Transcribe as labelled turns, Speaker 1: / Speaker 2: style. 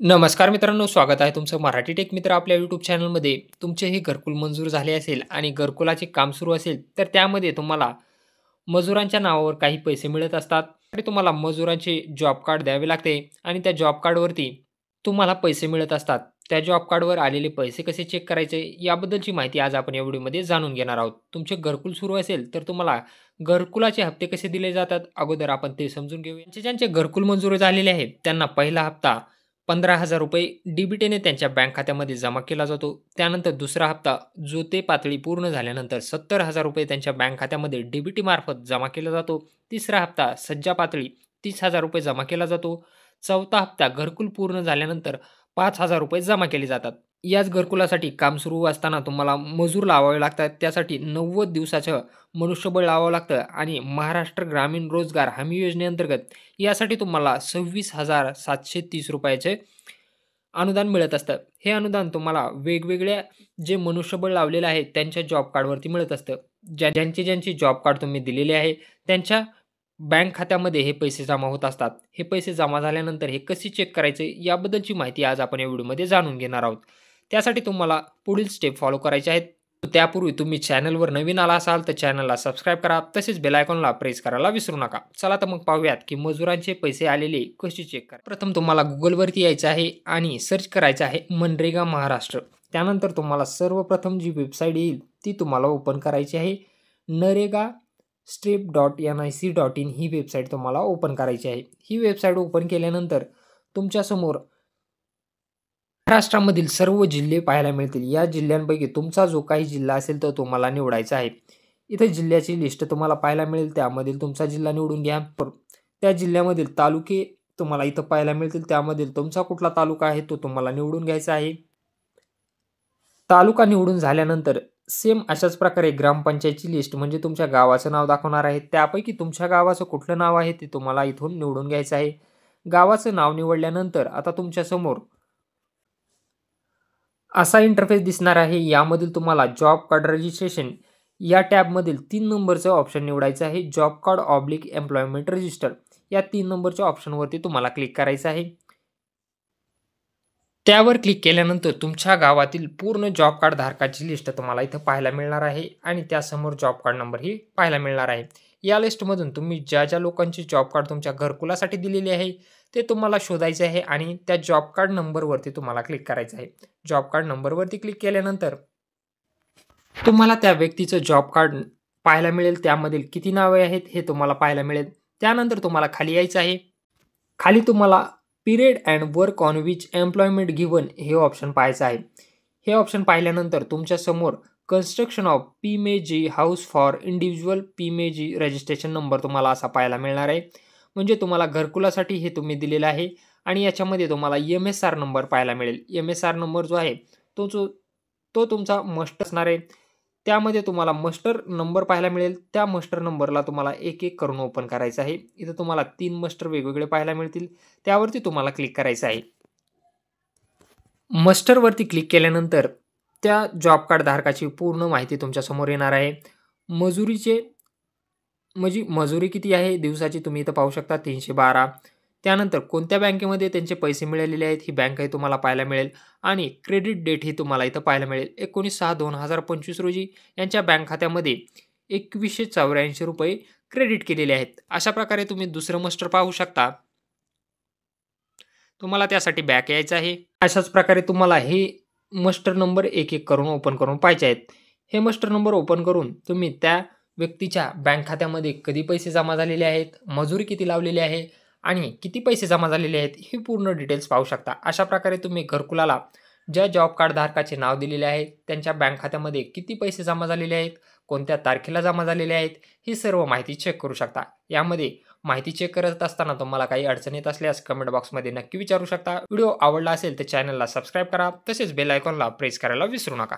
Speaker 1: नमस्कार मित्रांनो, स्वागत आहे तुमचं मराठी टेक मित्र आपल्या यूट्यूब चॅनलमध्ये. तुमचे हे घरकुल मंजूर झाले असेल आणि घरकुलाचे काम सुरू असेल, तर त्यामध्ये तुम्हाला मजुरांच्या नावावर काही पैसे मिळत असतात आणि तुम्हाला मजुरांचे जॉब कार्ड द्यावे लागते आणि त्या जॉब कार्डवरती तुम्हाला पैसे मिळत असतात. त्या जॉब कार्डवर आलेले पैसे कसे चेक करायचे याबद्दलची माहिती आज आपण या व्हिडिओमध्ये जाणून घेणार आहोत. तुमचे घरकुल सुरू असेल, तर तुम्हाला घरकुलाचे हप्ते कसे दिले जातात, अगोदर आपण ते समजून घेऊया. ज्यांचे घरकुल मंजूर झालेले आहे, त्यांना पहिला हप्ता ₹15,000 डी-बी-टीने त्यांच्या बँक खात्यामध्ये जमा केला जातो. त्यानंतर दुसरा हप्ता जो ते पातळी पूर्ण झाल्यानंतर ₹70,000 त्यांच्या बँक खात्यामध्ये डी-बी-टी मार्फत जमा केला जातो. तिसरा हप्ता सज्जा पातळी ₹30,000 जमा केला जातो. चौथा हप्ता घरकुल पूर्ण झाल्यानंतर ₹5,000 जमा केले जातात. याच घरकुलासाठी काम सुरू असताना तुम्हाला मजूर लावावे लागतात. त्यासाठी 90 दिवसाचं मनुष्यबळ लावावं लागतं आणि महाराष्ट्र ग्रामीण रोजगार हमी योजनेअंतर्गत यासाठी तुम्हाला ₹26,730 अनुदान मिळत असतं. हे अनुदान तुम्हाला वेगवेगळ्या जे मनुष्यबळ लावलेलं आहे त्यांच्या जॉब कार्डवरती मिळत असतं. ज्यांचे जॉब कार्ड तुम्ही दिलेले आहे त्यांच्या बँक खात्यामध्ये हे पैसे जमा होत असतात. हे पैसे जमा झाल्यानंतर हे कसे चेक करायचे याबद्दलची माहिती आज आपण या व्हिडिओमध्ये जाणून घेणार आहोत. त्यासाठी तुम्हाला पुढील स्टेप फॉलो करायचे आहेत. त्यापूर्वी तुम्ही चॅनलवर नवीन आला असाल तर चॅनलला सबस्क्राईब करा. तसेच बेल आयकॉनला प्रेस करायला विसरू नका. चला तर मग पाहूयात की मजुरांचे पैसे आलेले कसे चेक करा. प्रथम तुम्हाला Googleवरती यायचं आहे आणि सर्च करायचं आहे मनरेगा महाराष्ट्र. त्यानंतर तुम्हाला सर्वप्रथम जी वेबसाईट येईल ती तुम्हाला ओपन करायची आहे. NREGA-STEP.nic.in ही वेबसाईट तुम्हाला ओपन करायची आहे. ही वेबसाईट ओपन केल्यानंतर तुमच्यासमोर महाराष्ट्रामधील सर्व जिल्हे पाहायला मिळतील. या जिल्ह्यांपैकी तुमचा जो काही जिल्हा असेल तो तुम्हाला निवडायचा आहे. इथे जिल्ह्याची लिस्ट तुम्हाला पाहायला मिळेल. त्यामधील तुमचा जिल्हा निवडून घ्या. त्या जिल्ह्यामधील तालुके तुम्हाला इथं पाहायला मिळतील. त्यामधील तुमचा कुठला तालुका आहे तो तुम्हाला निवडून घ्यायचा आहे. तालुका निवडून झाल्यानंतर सेम अशाच प्रकारे ग्रामपंचायतची लिस्ट म्हणजे तुमच्या गावाचं नाव दाखवणार आहे. त्यापैकी तुमच्या गावाचं कुठलं नाव आहे ते तुम्हाला इथून निवडून घ्यायचं आहे. गावाचं नाव निवडल्यानंतर आता तुमच्यासमोर असा इंटरफेस दिसणार आहे. यामधील तुम्हाला जॉब कार्ड रजिस्ट्रेशन या टॅबमधील 3 नंबरचं ऑप्शन निवडायचं आहे. Job card oblique employment register या 3 नंबरच्या ऑप्शनवरती तुम्हाला क्लिक करायचं आहे. त्यावर क्लिक केल्यानंतर तुमच्या गावातील पूर्ण जॉब कार्ड धारकाची लिस्ट तुम्हाला इथं पाहायला मिळणार आहे आणि त्यासमोर जॉब कार्ड नंबरही पाहायला मिळणार आहे. या लिस्टमधून तुम्ही ज्या लोकांचे जॉब कार्ड तुमच्या घरकुलासाठी दिलेले आहे ते तुम्हाला शोधायचे आहे आणि त्या जॉब कार्ड नंबरवरती तुम्हाला क्लिक करायचं आहे. जॉब कार्ड नंबरवरती क्लिक केल्यानंतर तुम्हाला त्या व्यक्तीचं जॉब कार्ड पाहायला मिळेल. त्यामधील किती नावे आहेत हे तुम्हाला पाहायला मिळेल. त्यानंतर तुम्हाला खाली यायचं आहे. खाली तुम्हाला period and work on which employment given हे ऑप्शन पाहायचं आहे. हे ऑप्शन पाहिल्यानंतर तुमच्यासमोर construction of PMAG house for individual PMAG registration number तुम्हाला असा पाहायला मिळणार आहे. म्हणजे तुम्हाला घरकुलासाठी हे तुम्ही दिलेलं आहे आणि याच्यामध्ये तुम्हाला MSR नंबर पाहायला मिळेल. MSR नंबर जो आहे तो तुमचा मस्ट असणार आहे. त्यामध्ये तुम्हाला मस्टर नंबर पाहायला मिळेल. त्या मस्टर नंबरला तुम्हाला एक करून ओपन करायचं आहे. इथं तुम्हाला 3 मस्टर वेगवेगळे पाहायला मिळतील. त्यावरती तुम्हाला क्लिक करायचं आहे. मस्टरवरती क्लिक केल्यानंतर त्या जॉब कार्ड धारकाची पूर्ण माहिती तुमच्यासमोर येणार आहे. मजुरी किती आहे दिवसाची तुम्ही इथं पाहू शकता 312. त्यानंतर कोणत्या बँकेमध्ये त्यांचे पैसे मिळालेले आहेत ही बँकही तुम्हाला पाहायला मिळेल आणि क्रेडिट डेट ही तुम्हाला इथं पाहायला मिळेल. 19/6/2025 रोजी यांच्या बँक खात्यामध्ये ₹2184 क्रेडिट केलेले आहेत. अशा प्रकारे तुम्ही दुसरं मस्टर पाहू शकता. तुम्हाला त्यासाठी बॅक यायचं आहे. अशाच प्रकारे तुम्हाला हे मस्टर नंबर एक करून ओपन करून पाहायचे आहेत. हे मस्टर नंबर ओपन करून तुम्ही त्या व्यक्तीच्या बँक खात्यामध्ये कधी पैसे जमा झालेले आहेत, मजुरी किती लावलेली आहे आणि किती पैसे जमा झालेले आहेत हे पूर्ण डिटेल्स पाहू शकता. अशा प्रकारे तुम्ही घरकुलाला ज्या जॉब कार्ड धारकाचे नाव दिलेले आहे त्यांच्या बँक खात्यामध्ये किती पैसे जमा झालेले आहेत, कोणत्या तारखेला जमा झालेले आहेत ही सर्व माहिती चेक करू शकता. यामध्ये माहिती चेक करत असताना तुम्हाला काही अडचण येत असल्यास कमेंट बॉक्समध्ये नक्की विचारू शकता. व्हिडिओ आवडला असेल तर चॅनलला सबस्क्राईब करा. तसेच बेल आयकॉनला प्रेस करायला विसरू नका.